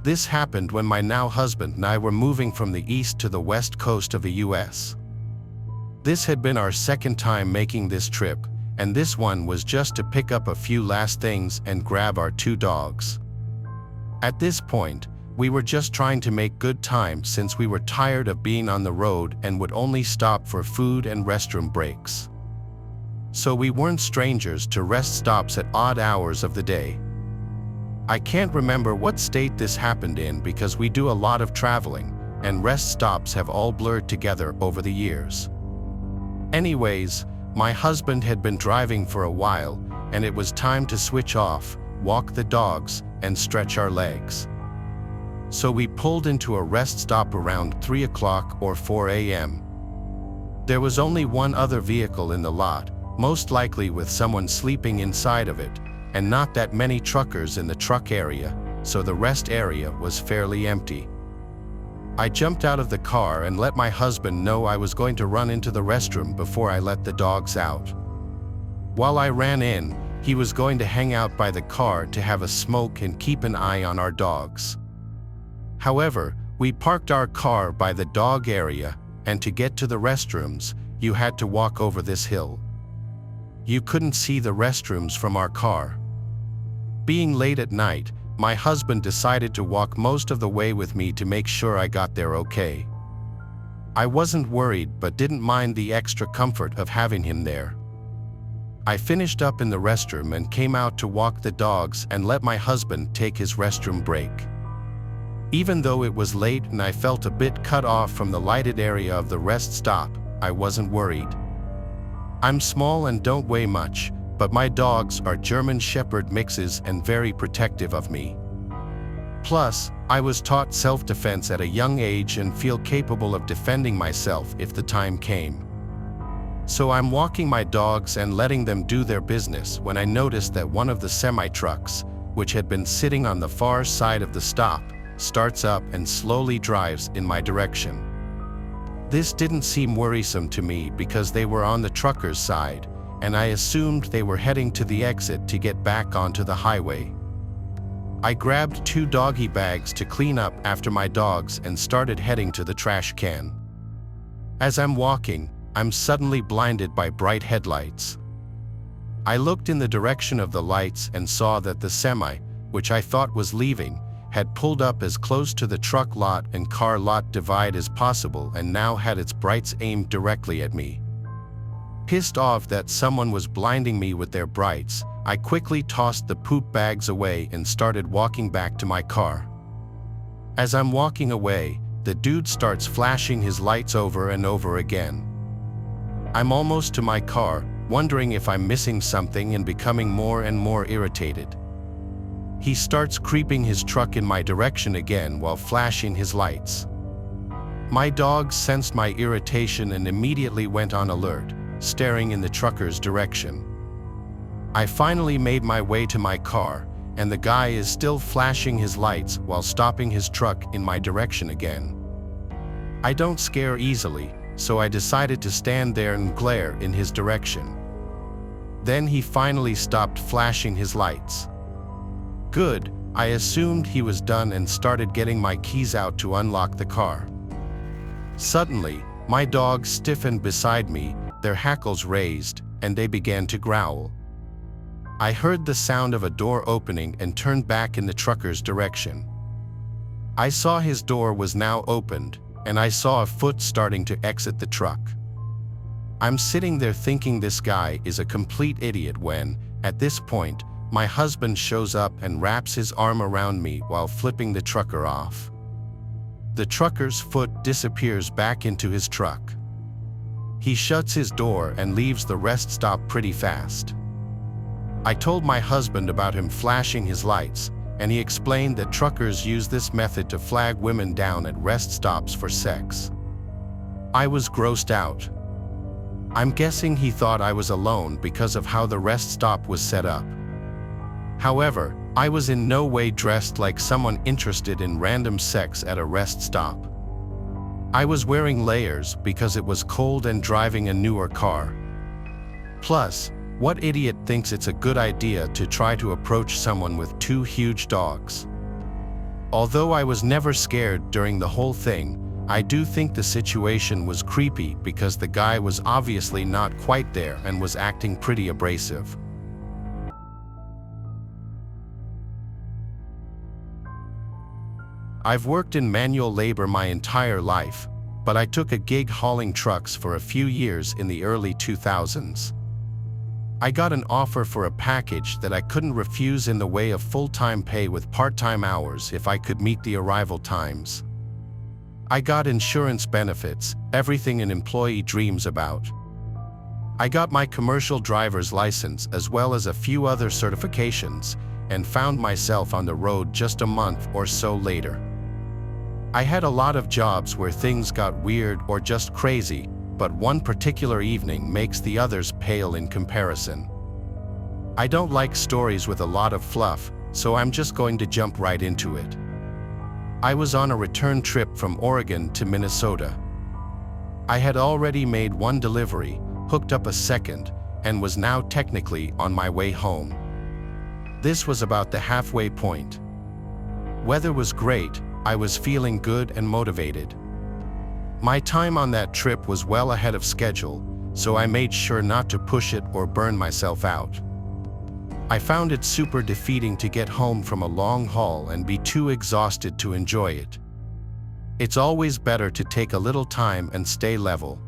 This happened when my now husband and I were moving from the east to the west coast of the US. This had been our second time making this trip, and this one was just to pick up a few last things and grab our 2 dogs. At this point, we were just trying to make good time since we were tired of being on the road and would only stop for food and restroom breaks. So we weren't strangers to rest stops at odd hours of the day. I can't remember what state this happened in because we do a lot of traveling, and rest stops have all blurred together over the years. Anyways, my husband had been driving for a while, and it was time to switch off, walk the dogs, and stretch our legs. So we pulled into a rest stop around 3 o'clock or 4 a.m. There was only one other vehicle in the lot, most likely with someone sleeping inside of it, and not that many truckers in the truck area, so the rest area was fairly empty. I jumped out of the car and let my husband know I was going to run into the restroom before I let the dogs out. While I ran in, he was going to hang out by the car to have a smoke and keep an eye on our dogs. However, we parked our car by the dog area, and to get to the restrooms, you had to walk over this hill. You couldn't see the restrooms from our car. Being late at night, my husband decided to walk most of the way with me to make sure I got there okay. I wasn't worried but didn't mind the extra comfort of having him there. I finished up in the restroom and came out to walk the dogs and let my husband take his restroom break. Even though it was late and I felt a bit cut off from the lighted area of the rest stop, I wasn't worried. I'm small and don't weigh much, but my dogs are German Shepherd mixes and very protective of me. Plus, I was taught self-defense at a young age and feel capable of defending myself if the time came. So I'm walking my dogs and letting them do their business when I noticed that one of the semi-trucks, which had been sitting on the far side of the stop, starts up and slowly drives in my direction. This didn't seem worrisome to me because they were on the trucker's side, and I assumed they were heading to the exit to get back onto the highway. I grabbed 2 doggy bags to clean up after my dogs and started heading to the trash can. As I'm walking, I'm suddenly blinded by bright headlights. I looked in the direction of the lights and saw that the semi, which I thought was leaving, had pulled up as close to the truck lot and car lot divide as possible and now had its brights aimed directly at me. Pissed off that someone was blinding me with their brights, I quickly tossed the poop bags away and started walking back to my car. As I'm walking away, the dude starts flashing his lights over and over again. I'm almost to my car, wondering if I'm missing something and becoming more and more irritated. He starts creeping his truck in my direction again while flashing his lights. My dogs sensed my irritation and immediately went on alert, staring in the trucker's direction. I finally made my way to my car, and the guy is still flashing his lights while stopping his truck in my direction again. I don't scare easily, so I decided to stand there and glare in his direction. Then he finally stopped flashing his lights. Good, I assumed he was done and started getting my keys out to unlock the car. Suddenly, my dogs stiffened beside me, their hackles raised, and they began to growl. I heard the sound of a door opening and turned back in the trucker's direction. I saw his door was now opened, and I saw a foot starting to exit the truck. I'm sitting there thinking this guy is a complete idiot when, at this point, my husband shows up and wraps his arm around me while flipping the trucker off. The trucker's foot disappears back into his truck. He shuts his door and leaves the rest stop pretty fast. I told my husband about him flashing his lights, and he explained that truckers use this method to flag women down at rest stops for sex. I was grossed out. I'm guessing he thought I was alone because of how the rest stop was set up. However, I was in no way dressed like someone interested in random sex at a rest stop. I was wearing layers because it was cold and driving a newer car. Plus, what idiot thinks it's a good idea to try to approach someone with 2 huge dogs? Although I was never scared during the whole thing, I do think the situation was creepy because the guy was obviously not quite there and was acting pretty abrasive. I've worked in manual labor my entire life, but I took a gig hauling trucks for a few years in the early 2000s. I got an offer for a package that I couldn't refuse in the way of full-time pay with part-time hours if I could meet the arrival times. I got insurance benefits, everything an employee dreams about. I got my commercial driver's license as well as a few other certifications, and found myself on the road just a month or so later. I had a lot of jobs where things got weird or just crazy, but one particular evening makes the others pale in comparison. I don't like stories with a lot of fluff, so I'm just going to jump right into it. I was on a return trip from Oregon to Minnesota. I had already made one delivery, hooked up a second, and was now technically on my way home. This was about the halfway point. Weather was great, I was feeling good and motivated. My time on that trip was well ahead of schedule, so I made sure not to push it or burn myself out. I found it super defeating to get home from a long haul and be too exhausted to enjoy it. It's always better to take a little time and stay level.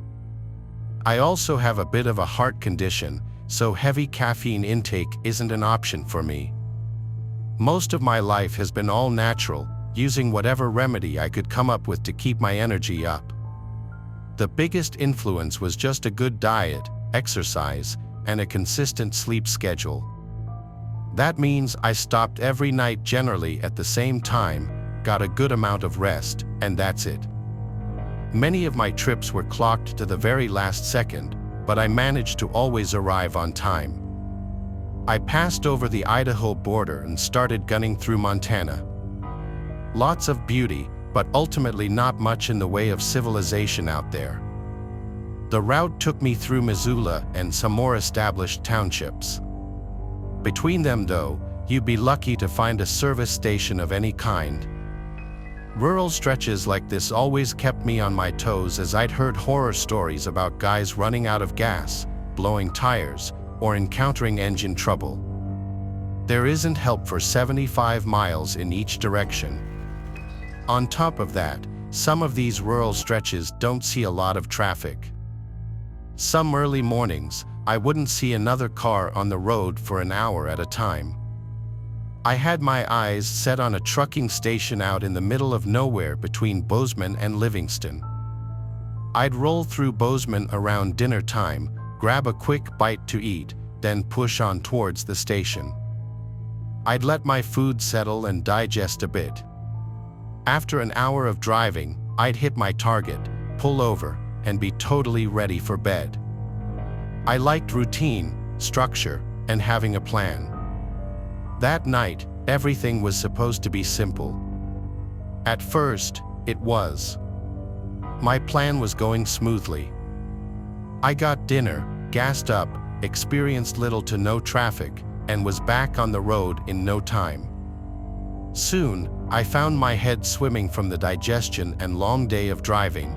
I also have a bit of a heart condition, so heavy caffeine intake isn't an option for me. Most of my life has been all natural, using whatever remedy I could come up with to keep my energy up. The biggest influence was just a good diet, exercise, and a consistent sleep schedule. That means I stopped every night generally at the same time, got a good amount of rest, and that's it. Many of my trips were clocked to the very last second, but I managed to always arrive on time. I passed over the Idaho border and started gunning through Montana. Lots of beauty, but ultimately not much in the way of civilization out there. The route took me through Missoula and some more established townships. Between them though, you'd be lucky to find a service station of any kind. Rural stretches like this always kept me on my toes as I'd heard horror stories about guys running out of gas, blowing tires, or encountering engine trouble. There isn't help for 75 miles in each direction. On top of that, some of these rural stretches don't see a lot of traffic. Some early mornings, I wouldn't see another car on the road for an hour at a time. I had my eyes set on a trucking station out in the middle of nowhere between Bozeman and Livingston. I'd roll through Bozeman around dinner time, grab a quick bite to eat, then push on towards the station. I'd let my food settle and digest a bit. After an hour of driving, I'd hit my target, pull over, and be totally ready for bed. I liked routine, structure, and having a plan. That night, everything was supposed to be simple. At first, it was. My plan was going smoothly. I got dinner, gassed up, experienced little to no traffic, and was back on the road in no time. Soon, I found my head swimming from the digestion and long day of driving.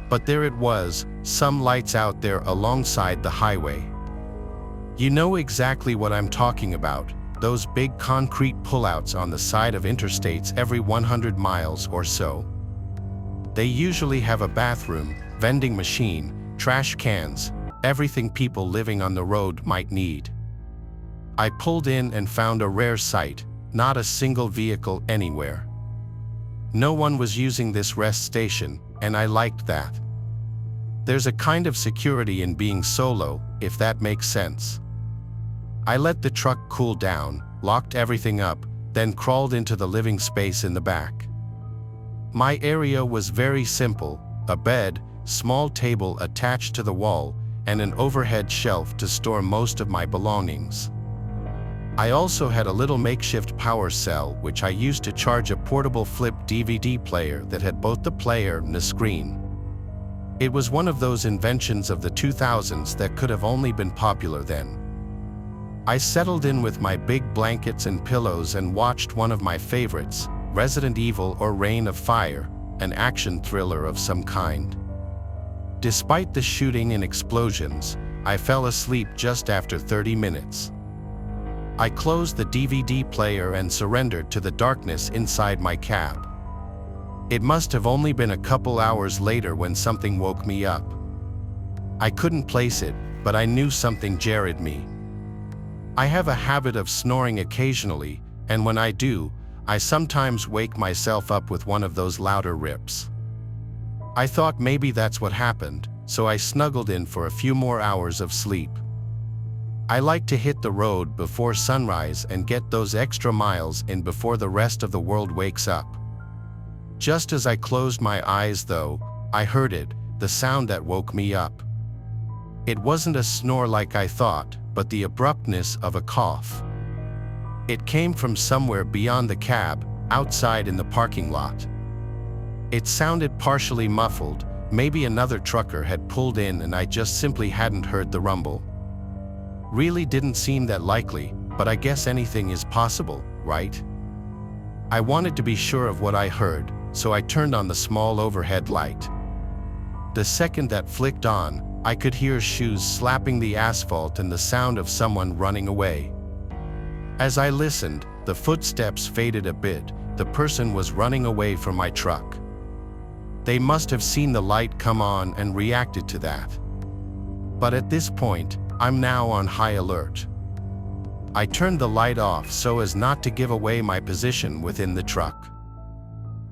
But there it was, some lights out there alongside the highway. You know exactly what I'm talking about, those big concrete pullouts on the side of interstates every 100 miles or so. They usually have a bathroom, vending machine, trash cans, everything people living on the road might need. I pulled in and found a rare sight. Not a single vehicle anywhere. No one was using this rest station, and I liked that. There's a kind of security in being solo, if that makes sense. I let the truck cool down, locked everything up, then crawled into the living space in the back. My area was very simple, a bed, small table attached to the wall, and an overhead shelf to store most of my belongings. I also had a little makeshift power cell which I used to charge a portable flip DVD player that had both the player and a screen. It was one of those inventions of the 2000s that could have only been popular then. I settled in with my big blankets and pillows and watched one of my favorites, Resident Evil or Reign of Fire, an action thriller of some kind. Despite the shooting and explosions, I fell asleep just after 30 minutes. I closed the DVD player and surrendered to the darkness inside my cab. It must have only been a couple hours later when something woke me up. I couldn't place it, but I knew something jarred me. I have a habit of snoring occasionally, and when I do, I sometimes wake myself up with one of those louder rips. I thought maybe that's what happened, so I snuggled in for a few more hours of sleep. I like to hit the road before sunrise and get those extra miles in before the rest of the world wakes up. Just as I closed my eyes though, I heard it, the sound that woke me up. It wasn't a snore like I thought, but the abruptness of a cough. It came from somewhere beyond the cab, outside in the parking lot. It sounded partially muffled, maybe another trucker had pulled in and I just simply hadn't heard the rumble. Really didn't seem that likely, but I guess anything is possible, right? I wanted to be sure of what I heard, so I turned on the small overhead light. The second that flicked on, I could hear shoes slapping the asphalt and the sound of someone running away. As I listened, the footsteps faded a bit. The person was running away from my truck. They must have seen the light come on and reacted to that. But at this point, I'm now on high alert. I turned the light off so as not to give away my position within the truck.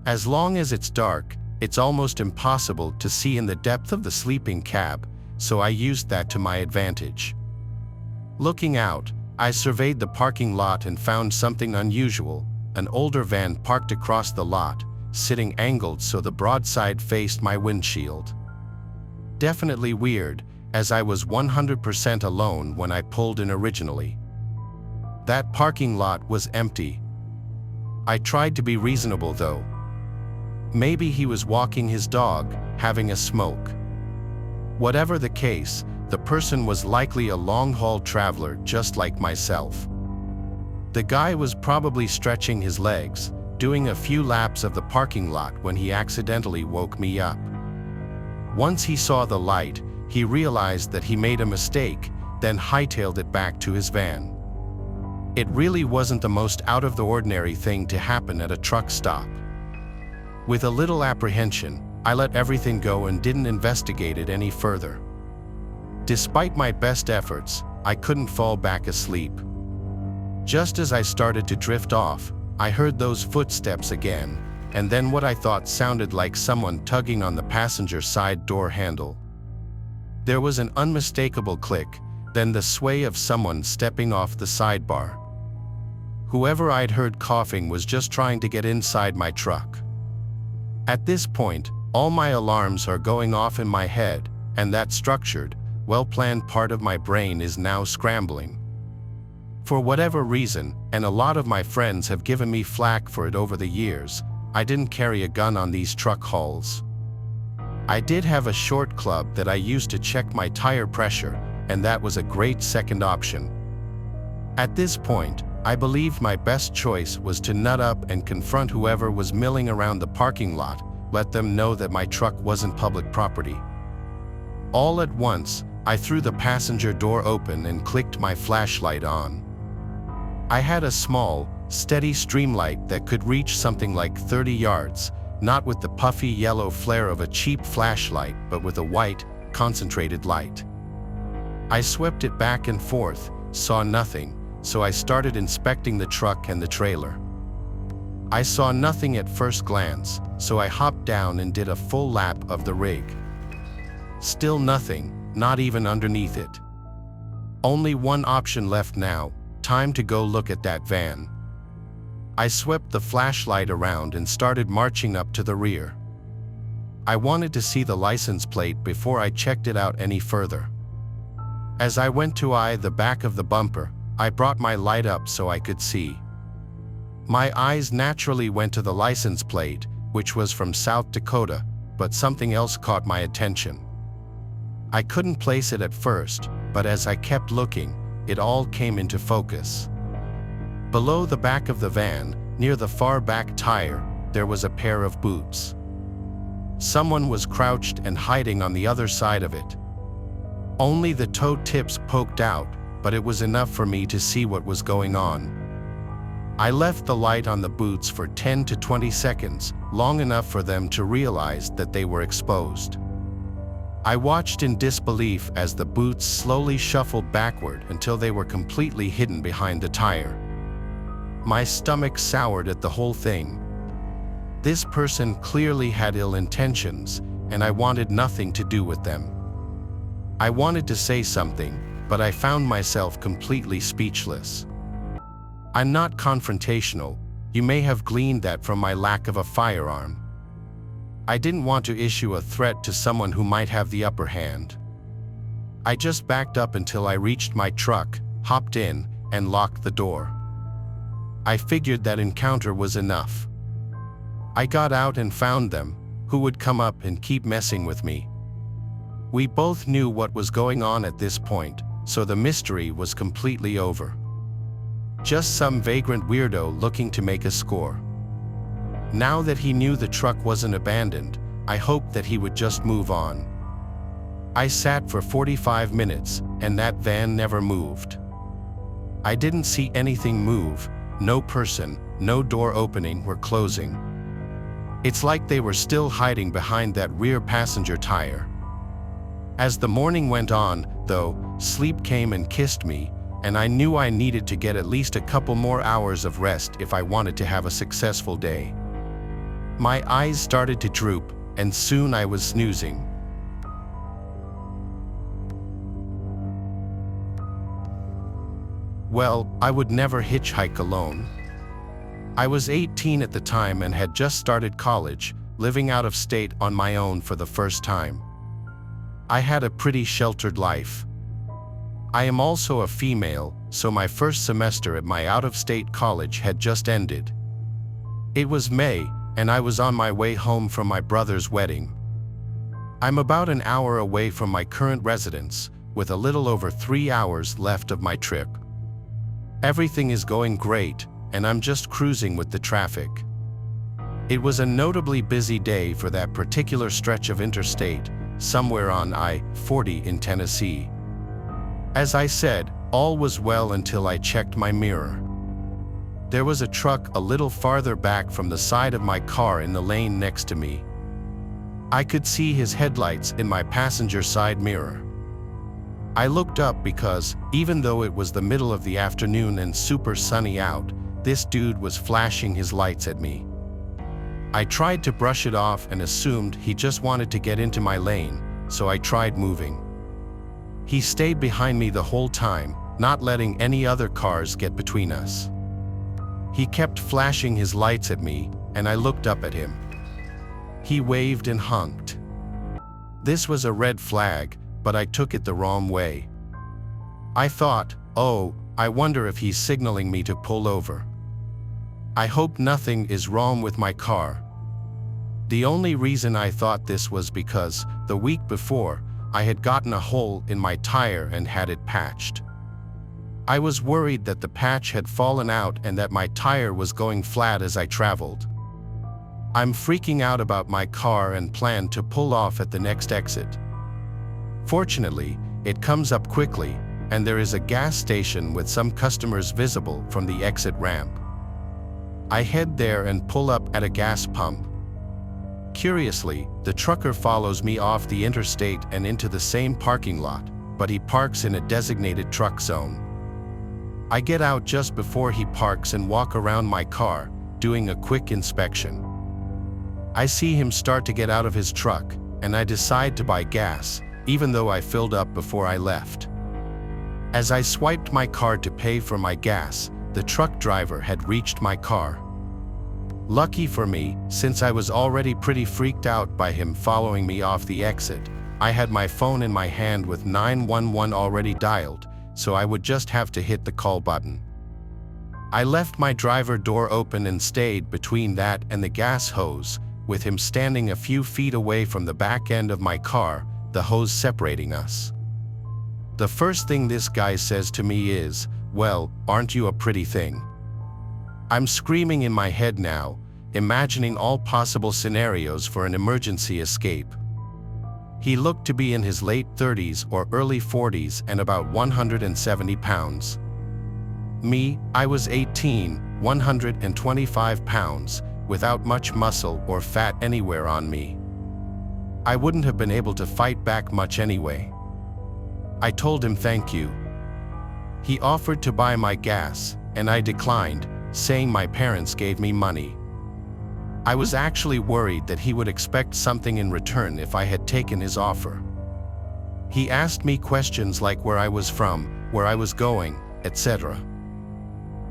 As long as it's dark, it's almost impossible to see in the depth of the sleeping cab, so I used that to my advantage. Looking out, I surveyed the parking lot and found something unusual: an older van parked across the lot, sitting angled so the broadside faced my windshield. Definitely weird, as I was 100% alone when I pulled in originally. That parking lot was empty. I tried to be reasonable though. Maybe he was walking his dog, having a smoke. Whatever the case, the person was likely a long-haul traveler just like myself. The guy was probably stretching his legs, doing a few laps of the parking lot when he accidentally woke me up. Once he saw the light, he realized that he made a mistake, then hightailed it back to his van. It really wasn't the most out-of-the-ordinary thing to happen at a truck stop. With a little apprehension, I let everything go and didn't investigate it any further. Despite my best efforts, I couldn't fall back asleep. Just as I started to drift off, I heard those footsteps again, and then what I thought sounded like someone tugging on the passenger side door handle. There was an unmistakable click, then the sway of someone stepping off the sidebar. Whoever I'd heard coughing was just trying to get inside my truck. At this point, all my alarms are going off in my head, and that structured, well-planned part of my brain is now scrambling. For whatever reason, and a lot of my friends have given me flack for it over the years, I didn't carry a gun on these truck hauls. I did have a short club that I used to check my tire pressure, and that was a great second option. At this point, I believed my best choice was to nut up and confront whoever was milling around the parking lot, let them know that my truck wasn't public property. All at once, I threw the passenger door open and clicked my flashlight on. I had a small, steady streamlight that could reach something like 30 yards, not with the puffy yellow flare of a cheap flashlight, but with a white, concentrated light. I swept it back and forth, saw nothing, so I started inspecting the truck and the trailer. I saw nothing at first glance, so I hopped down and did a full lap of the rig. Still nothing, not even underneath it. Only one option left now: time to go look at that van. I swept the flashlight around and started marching up to the rear. I wanted to see the license plate before I checked it out any further. As I went to eye the back of the bumper, I brought my light up so I could see. My eyes naturally went to the license plate, which was from South Dakota, but something else caught my attention. I couldn't place it at first, but as I kept looking, it all came into focus. Below the back of the van, Near the far back tire, there was a pair of boots. Someone was crouched and hiding on the other side of it. Only the toe tips poked out, but it was enough for me to see what was going on. I left the light on the boots for 10 to 20 seconds, long enough for them to realize that they were exposed. I watched in disbelief as the boots slowly shuffled backward until they were completely hidden behind the tire. My stomach soured at the whole thing. This person clearly had ill intentions, and I wanted nothing to do with them. I wanted to say something, but I found myself completely speechless. I'm not confrontational. You may have gleaned that from my lack of a firearm. I didn't want to issue a threat to someone who might have the upper hand. I just backed up until I reached my truck, hopped in, and locked the door. I figured that encounter was enough. I got out and found them, who would come up and keep messing with me. We both knew what was going on at this point, so the mystery was completely over. Just some vagrant weirdo looking to make a score. Now that he knew the truck wasn't abandoned, I hoped that he would just move on. I sat for 45 minutes, and that van never moved. I didn't see anything move, no person, no door opening or closing. It's like they were still hiding behind that rear passenger tire. As the morning went on, though, sleep came and kissed me, and I knew I needed to get at least a couple more hours of rest if I wanted to have a successful day. My eyes started to droop, and soon I was snoozing. Well, I would never hitchhike alone. I was 18 at the time and had just started college, living out of state on my own for the first time. I had a pretty sheltered life. I am also a female, so my first semester at my out-of-state college had just ended. It was May, and I was on my way home from my brother's wedding. I'm about an hour away from my current residence, with a little over 3 hours left of my trip. Everything is going great, and I'm just cruising with the traffic. It was a notably busy day for that particular stretch of interstate, somewhere on I-40 in Tennessee. As I said, all was well until I checked my mirror. There was a truck a little farther back from the side of my car in the lane next to me. I could see his headlights in my passenger side mirror. I looked up because, even though it was the middle of the afternoon and super sunny out, this dude was flashing his lights at me. I tried to brush it off and assumed he just wanted to get into my lane, so I tried moving. He stayed behind me the whole time, not letting any other cars get between us. He kept flashing his lights at me, and I looked up at him. He waved and honked. This was a red flag, but I took it the wrong way. I thought, oh, I wonder if he's signaling me to pull over. I hope nothing is wrong with my car. The only reason I thought this was because, the week before, I had gotten a hole in my tire and had it patched. I was worried that the patch had fallen out and that my tire was going flat as I traveled. I'm freaking out about my car and plan to pull off at the next exit. Fortunately, it comes up quickly, and there is a gas station with some customers visible from the exit ramp. I head there and pull up at a gas pump. Curiously, the trucker follows me off the interstate and into the same parking lot, but he parks in a designated truck zone. I get out just before he parks and walk around my car, doing a quick inspection. I see him start to get out of his truck, and I decide to buy gas, even though I filled up before I left. As I swiped my card to pay for my gas, the truck driver had reached my car. Lucky for me, since I was already pretty freaked out by him following me off the exit, I had my phone in my hand with 911 already dialed, so I would just have to hit the call button. I left my driver door open and stayed between that and the gas hose, with him standing a few feet away from the back end of my car, the hose separating us. The first thing this guy says to me is, "Well, aren't you a pretty thing?" I'm screaming in my head now, imagining all possible scenarios for an emergency escape. He looked to be in his late 30s or early 40s and about 170 pounds. Me, I was 18, 125 pounds, without much muscle or fat anywhere on me. I wouldn't have been able to fight back much anyway. I told him thank you. He offered to buy my gas, and I declined, saying my parents gave me money. I was actually worried that he would expect something in return if I had taken his offer. He asked me questions like where I was from, where I was going, etc.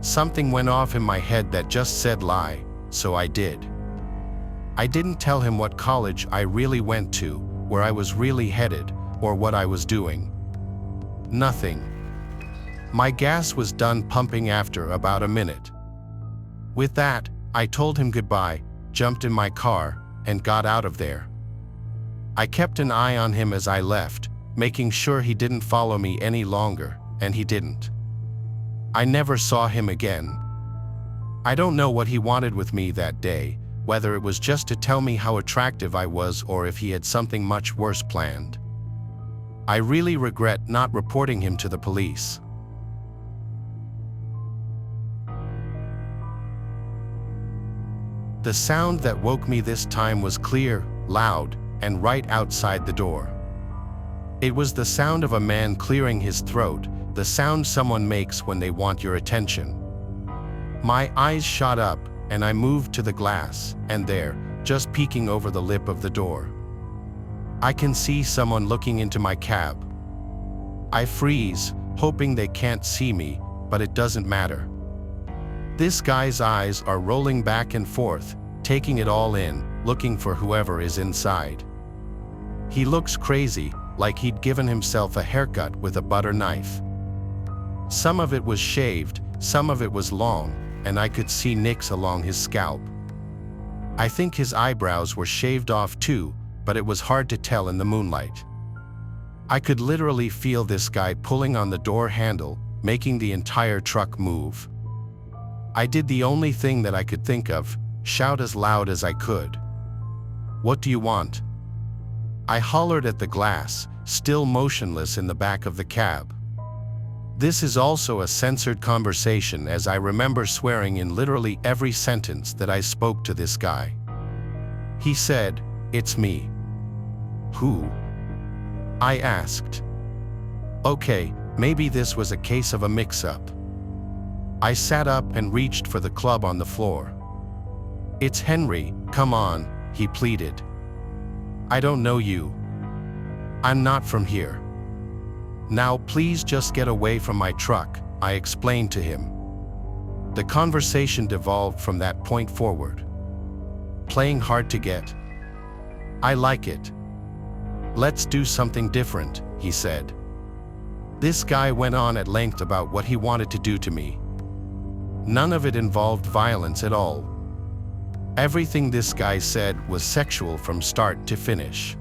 Something went off in my head that just said lie, so I did. I didn't tell him what college I really went to, where I was really headed, or what I was doing. Nothing. My gas was done pumping after about a minute. With that, I told him goodbye, jumped in my car, and got out of there. I kept an eye on him as I left, making sure he didn't follow me any longer, and he didn't. I never saw him again. I don't know what he wanted with me that day, whether it was just to tell me how attractive I was or if he had something much worse planned. I really regret not reporting him to the police. The sound that woke me this time was clear, loud, and right outside the door. It was the sound of a man clearing his throat, the sound someone makes when they want your attention. My eyes shot up, and I moved to the glass, and there, just peeking over the lip of the door, I can see someone looking into my cab. I freeze, hoping they can't see me, but it doesn't matter. This guy's eyes are rolling back and forth, taking it all in, looking for whoever is inside. He looks crazy, like he'd given himself a haircut with a butter knife. Some of it was shaved, some of it was long, and I could see nicks along his scalp. I think his eyebrows were shaved off too, but it was hard to tell in the moonlight. I could literally feel this guy pulling on the door handle, making the entire truck move. I did the only thing that I could think of, shout as loud as I could. "What do you want?" I hollered at the glass, still motionless in the back of the cab. This is also a censored conversation, as I remember swearing in literally every sentence that I spoke to this guy. He said, "It's me." "Who?" I asked. Okay, maybe this was a case of a mix-up. I sat up and reached for the club on the floor. "It's Henry, come on," he pleaded. "I don't know you. I'm not from here. Now please just get away from my truck," I explained to him. The conversation devolved from that point forward. Playing hard to get? I like it. "Let's do something different," he said. This guy went on at length about what he wanted to do to me. None of it involved violence at all. Everything this guy said was sexual from start to finish.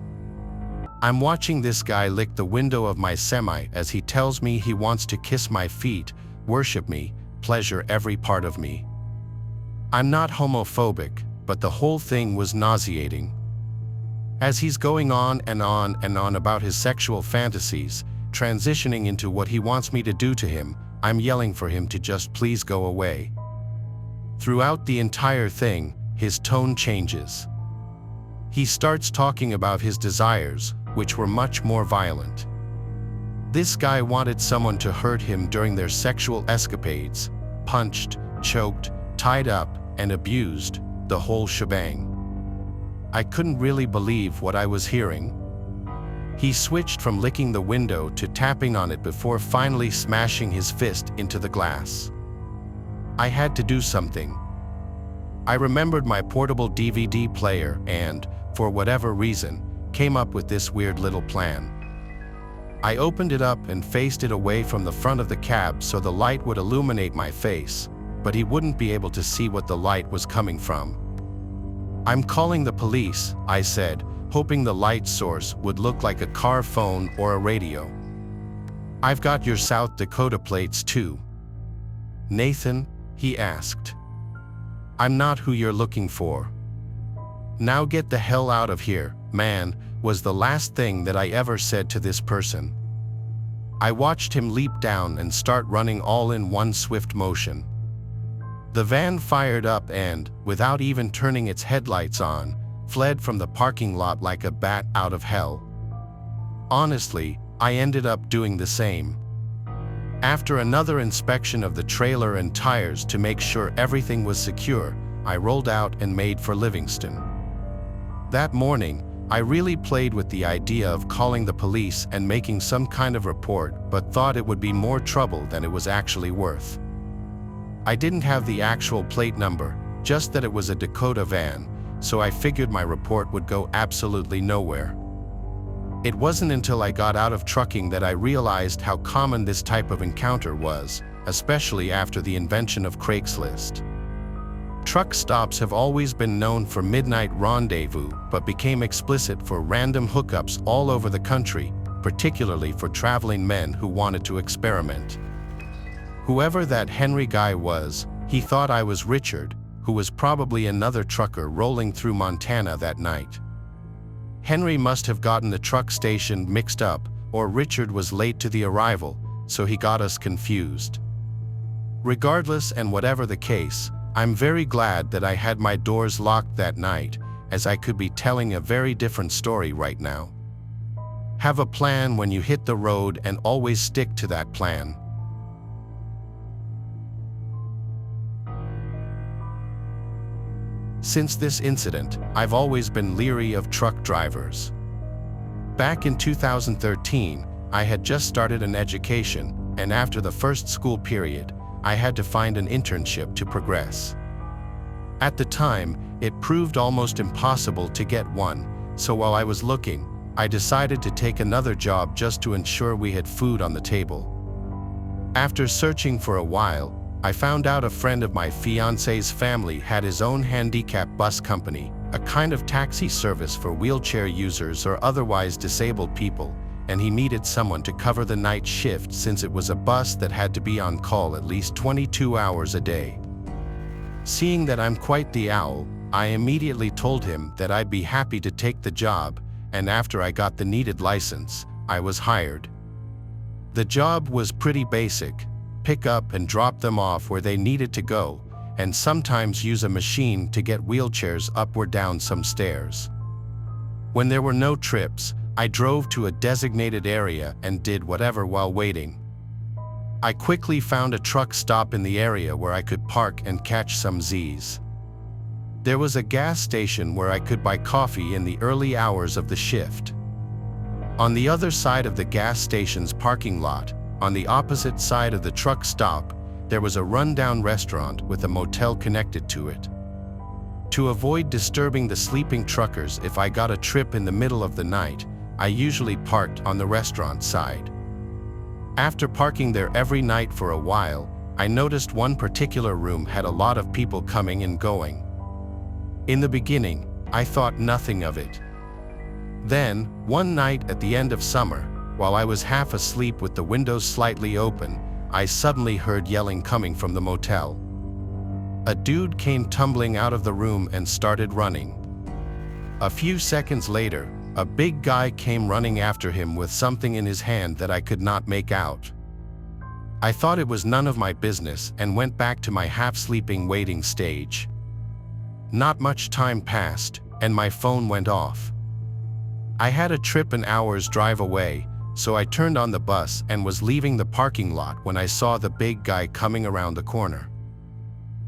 I'm watching this guy lick the window of my semi as he tells me he wants to kiss my feet, worship me, pleasure every part of me. I'm not homophobic, but the whole thing was nauseating. As he's going on and on and on about his sexual fantasies, transitioning into what he wants me to do to him, I'm yelling for him to just please go away. Throughout the entire thing, his tone changes. He starts talking about his desires, which were much more violent. This guy wanted someone to hurt him during their sexual escapades, punched, choked, tied up, and abused, the whole shebang. I couldn't really believe what I was hearing. He switched from licking the window to tapping on it before finally smashing his fist into the glass. I had to do something. I remembered my portable DVD player and, for whatever reason, came up with this weird little plan. I opened it up and faced it away from the front of the cab so the light would illuminate my face, but he wouldn't be able to see what the light was coming from. "I'm calling the police," I said, hoping the light source would look like a car phone or a radio. "I've got your South Dakota plates too." "Nathan?" he asked. I'm not who you're looking for. Now get the hell out of here, man," was the last thing that I ever said to this person. I watched him leap down and start running all in one swift motion. The van fired up and, without even turning its headlights on, fled from the parking lot like a bat out of hell. Honestly, I ended up doing the same. After another inspection of the trailer and tires to make sure everything was secure, I rolled out and made for Livingston. That morning, I really played with the idea of calling the police and making some kind of report, but thought it would be more trouble than it was actually worth. I didn't have the actual plate number, just that it was a Dakota van, so I figured my report would go absolutely nowhere. It wasn't until I got out of trucking that I realized how common this type of encounter was, especially after the invention of Craigslist. Truck stops have always been known for midnight rendezvous, but became explicit for random hookups all over the country, particularly for traveling men who wanted to experiment. Whoever that Henry guy was, he thought I was Richard, who was probably another trucker rolling through Montana that night. Henry must have gotten the truck station mixed up, or Richard was late to the arrival, so he got us confused. Regardless and whatever the case, I'm very glad that I had my doors locked that night, as I could be telling a very different story right now. Have a plan when you hit the road and always stick to that plan. Since this incident, I've always been leery of truck drivers. Back in 2013, I had just started an education, and after the first school period, I had to find an internship to progress. At the time, it proved almost impossible to get one, so while I was looking, I decided to take another job just to ensure we had food on the table. After searching for a while, I found out a friend of my fiance's family had his own handicap bus company, a kind of taxi service for wheelchair users or otherwise disabled people, and he needed someone to cover the night shift since it was a bus that had to be on call at least 22 hours a day. Seeing that I'm quite the owl, I immediately told him that I'd be happy to take the job, and after I got the needed license, I was hired. The job was pretty basic: pick up and drop them off where they needed to go, and sometimes use a machine to get wheelchairs up or down some stairs. When there were no trips, I drove to a designated area and did whatever while waiting. I quickly found a truck stop in the area where I could park and catch some Z's. There was a gas station where I could buy coffee in the early hours of the shift. On the other side of the gas station's parking lot, on the opposite side of the truck stop, there was a rundown restaurant with a motel connected to it. To avoid disturbing the sleeping truckers if I got a trip in the middle of the night, I usually parked on the restaurant side. After parking there every night for a while, I noticed one particular room had a lot of people coming and going. In the beginning, I thought nothing of it. Then, one night at the end of summer, while I was half asleep with the windows slightly open, I suddenly heard yelling coming from the motel. A dude came tumbling out of the room and started running. A few seconds later, a big guy came running after him with something in his hand that I could not make out. I thought it was none of my business and went back to my half-sleeping waiting stage. Not much time passed, and my phone went off. I had a trip an hour's drive away, so I turned on the bus and was leaving the parking lot when I saw the big guy coming around the corner.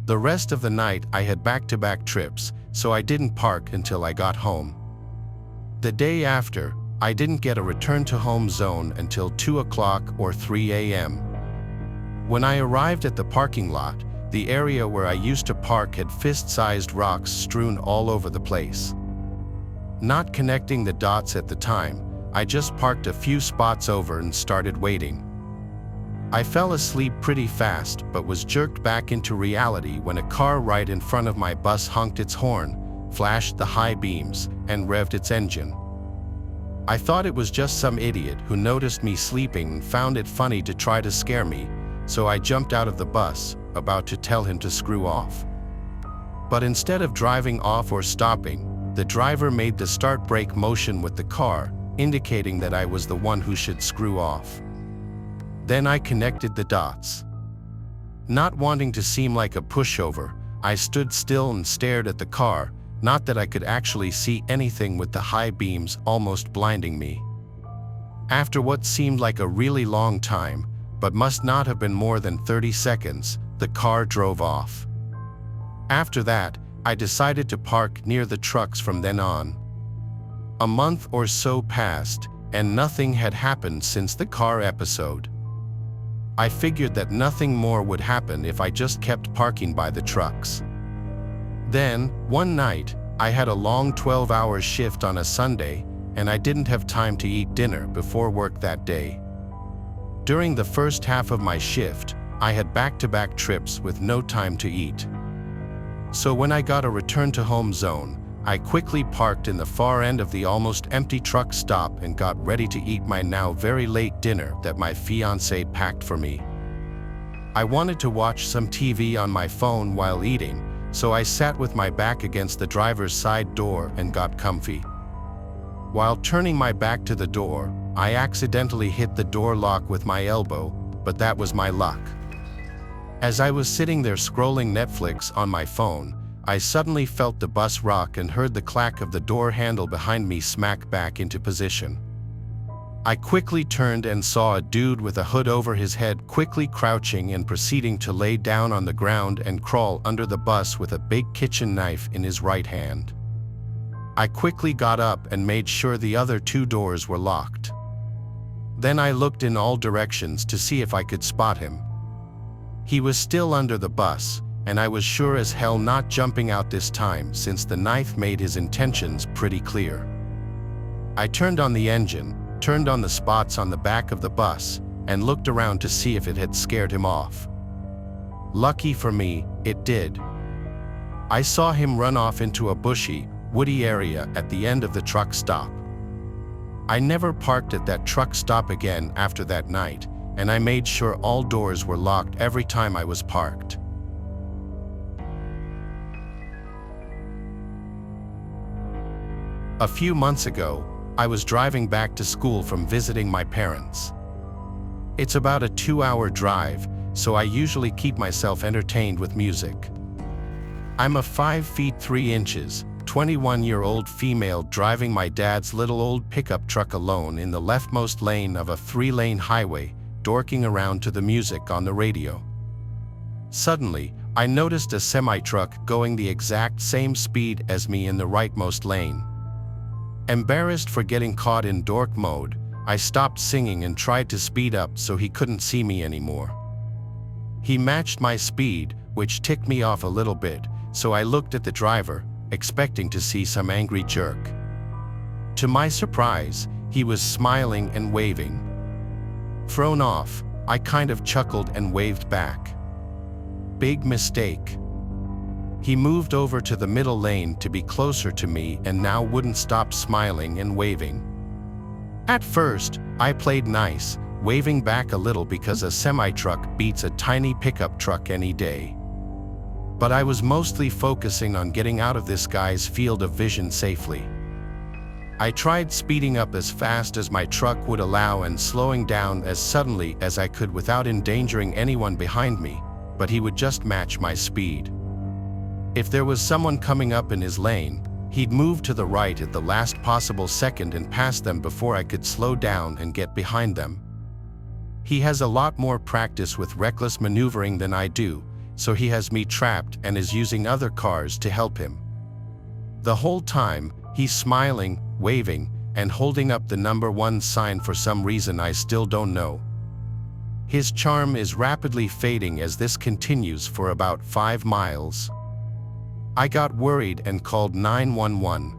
The rest of the night I had back-to-back trips, so I didn't park until I got home. The day after, I didn't get a return to home zone until 2 o'clock or 3 a.m. When I arrived at the parking lot, the area where I used to park had fist-sized rocks strewn all over the place. Not connecting the dots at the time, I just parked a few spots over and started waiting. I fell asleep pretty fast but was jerked back into reality when a car right in front of my bus honked its horn, flashed the high beams, and revved its engine. I thought it was just some idiot who noticed me sleeping and found it funny to try to scare me, so I jumped out of the bus, about to tell him to screw off. But instead of driving off or stopping, the driver made the start brake motion with the car, indicating that I was the one who should screw off. Then I connected the dots. Not wanting to seem like a pushover, I stood still and stared at the car, not that I could actually see anything with the high beams almost blinding me. After what seemed like a really long time, but must not have been more than 30 seconds, the car drove off. After that, I decided to park near the trucks from then on. A month or so passed, and nothing had happened since the car episode. I figured that nothing more would happen if I just kept parking by the trucks. Then, one night, I had a long 12-hour shift on a Sunday, and I didn't have time to eat dinner before work that day. During the first half of my shift, I had back-to-back trips with no time to eat. So when I got a return-to-home zone, I quickly parked in the far end of the almost empty truck stop and got ready to eat my now very late dinner that my fiancée packed for me. I wanted to watch some TV on my phone while eating, so I sat with my back against the driver's side door and got comfy. While turning my back to the door, I accidentally hit the door lock with my elbow, but that was my luck. As I was sitting there scrolling Netflix on my phone, I suddenly felt the bus rock and heard the clack of the door handle behind me smack back into position. I quickly turned and saw a dude with a hood over his head quickly crouching and proceeding to lay down on the ground and crawl under the bus with a big kitchen knife in his right hand. I quickly got up and made sure the other two doors were locked. Then I looked in all directions to see if I could spot him. He was still under the bus, and I was sure as hell not jumping out this time since the knife made his intentions pretty clear. I turned on the engine, turned on the spots on the back of the bus, and looked around to see if it had scared him off. Lucky for me, it did. I saw him run off into a bushy, woody area at the end of the truck stop. I never parked at that truck stop again after that night, and I made sure all doors were locked every time I was parked. A few months ago, I was driving back to school from visiting my parents. It's about a 2-hour drive, so I usually keep myself entertained with music. I'm a 5 feet 3 inches, 21-year-old female driving my dad's little old pickup truck alone in the leftmost lane of a 3-lane highway, dorking around to the music on the radio. Suddenly, I noticed a semi-truck going the exact same speed as me in the rightmost lane. Embarrassed for getting caught in dork mode, I stopped singing and tried to speed up so he couldn't see me anymore. He matched my speed, which ticked me off a little bit, so I looked at the driver, expecting to see some angry jerk. To my surprise, he was smiling and waving. Thrown off, I kind of chuckled and waved back. Big mistake. He moved over to the middle lane to be closer to me and now wouldn't stop smiling and waving. At first, I played nice, waving back a little because a semi-truck beats a tiny pickup truck any day. But I was mostly focusing on getting out of this guy's field of vision safely. I tried speeding up as fast as my truck would allow and slowing down as suddenly as I could without endangering anyone behind me, but he would just match my speed. If there was someone coming up in his lane, he'd move to the right at the last possible second and pass them before I could slow down and get behind them. He has a lot more practice with reckless maneuvering than I do, so he has me trapped and is using other cars to help him. The whole time, he's smiling, waving, and holding up the number 1 sign for some reason I still don't know. His charm is rapidly fading as this continues for about 5 miles. I got worried and called 911.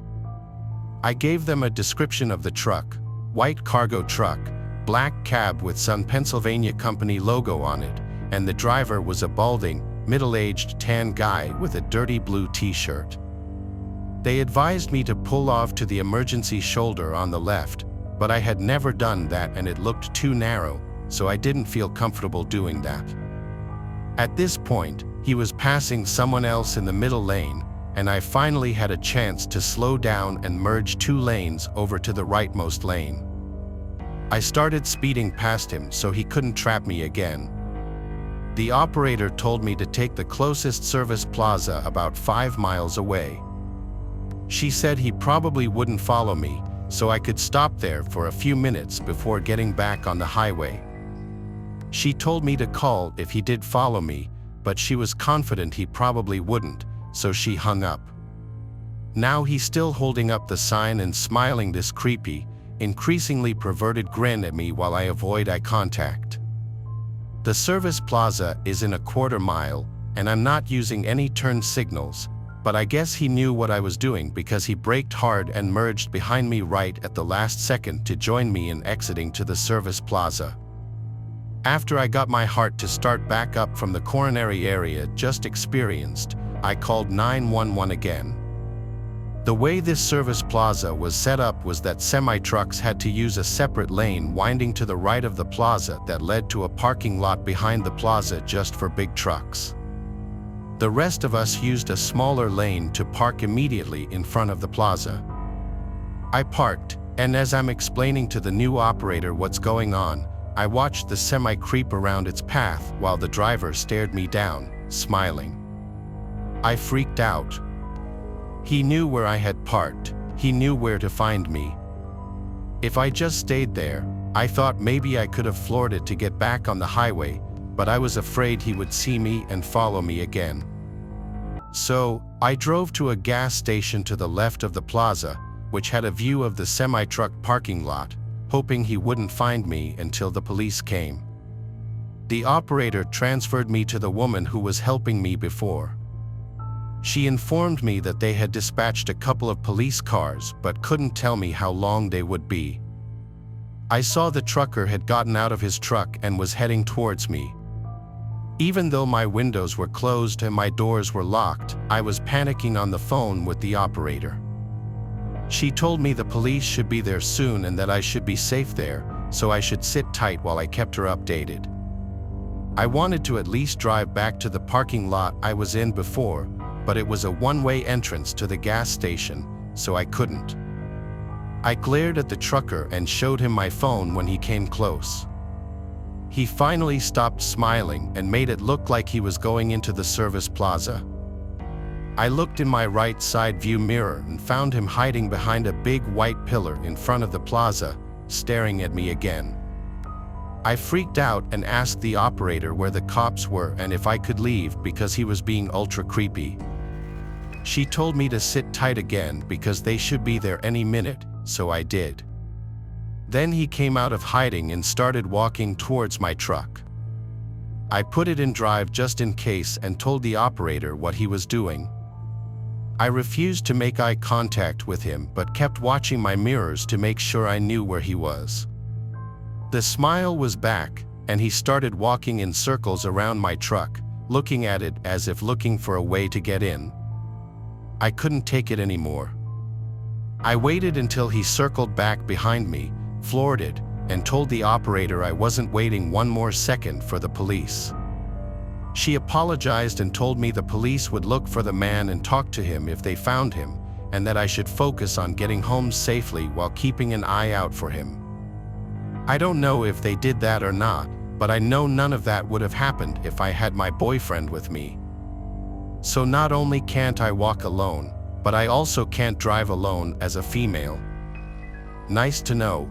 I gave them a description of the truck: white cargo truck, black cab with Sun Pennsylvania Company logo on it, and the driver was a balding, middle-aged tan guy with a dirty blue t-shirt. They advised me to pull off to the emergency shoulder on the left, but I had never done that and it looked too narrow, so I didn't feel comfortable doing that. At this point, He was passing someone else in the middle lane, and I finally had a chance to slow down and merge 2 lanes over to the rightmost lane. I started speeding past him so he couldn't trap me again. The operator told me to take the closest service plaza about 5 miles away. She said he probably wouldn't follow me, so I could stop there for a few minutes before getting back on the highway. She told me to call if he did follow me, but she was confident he probably wouldn't, so she hung up. Now he's still holding up the sign and smiling this creepy, increasingly perverted grin at me while I avoid eye contact. The service plaza is in a quarter mile, and I'm not using any turn signals, but I guess he knew what I was doing because he braked hard and merged behind me right at the last second to join me in exiting to the service plaza. After I got my heart to start back up from the coronary area just experienced, I called 911 again. The way this service plaza was set up was that semi-trucks had to use a separate lane winding to the right of the plaza that led to a parking lot behind the plaza just for big trucks. The rest of us used a smaller lane to park immediately in front of the plaza. I parked, and as I'm explaining to the new operator what's going on, I watched the semi creep around its path while the driver stared me down, smiling. I freaked out. He knew where I had parked, he knew where to find me. If I just stayed there, I thought maybe I could have floored it to get back on the highway, but I was afraid he would see me and follow me again. So, I drove to a gas station to the left of the plaza, which had a view of the semi-truck parking lot, hoping he wouldn't find me until the police came. The operator transferred me to the woman who was helping me before. She informed me that they had dispatched a couple of police cars but couldn't tell me how long they would be. I saw the trucker had gotten out of his truck and was heading towards me. Even though my windows were closed and my doors were locked, I was panicking on the phone with the operator. She told me the police should be there soon and that I should be safe there, so I should sit tight while I kept her updated. I wanted to at least drive back to the parking lot I was in before, but it was a one-way entrance to the gas station, so I couldn't. I glared at the trucker and showed him my phone when he came close. He finally stopped smiling and made it look like he was going into the service plaza. I looked in my right side view mirror and found him hiding behind a big white pillar in front of the plaza, staring at me again. I freaked out and asked the operator where the cops were and if I could leave because he was being ultra creepy. She told me to sit tight again because they should be there any minute, so I did. Then he came out of hiding and started walking towards my truck. I put it in drive just in case and told the operator what he was doing. I refused to make eye contact with him but kept watching my mirrors to make sure I knew where he was. The smile was back, and he started walking in circles around my truck, looking at it as if looking for a way to get in. I couldn't take it anymore. I waited until he circled back behind me, floored it, and told the operator I wasn't waiting one more second for the police. She apologized and told me the police would look for the man and talk to him if they found him, and that I should focus on getting home safely while keeping an eye out for him. I don't know if they did that or not, but I know none of that would have happened if I had my boyfriend with me. So not only can't I walk alone, but I also can't drive alone as a female. Nice to know.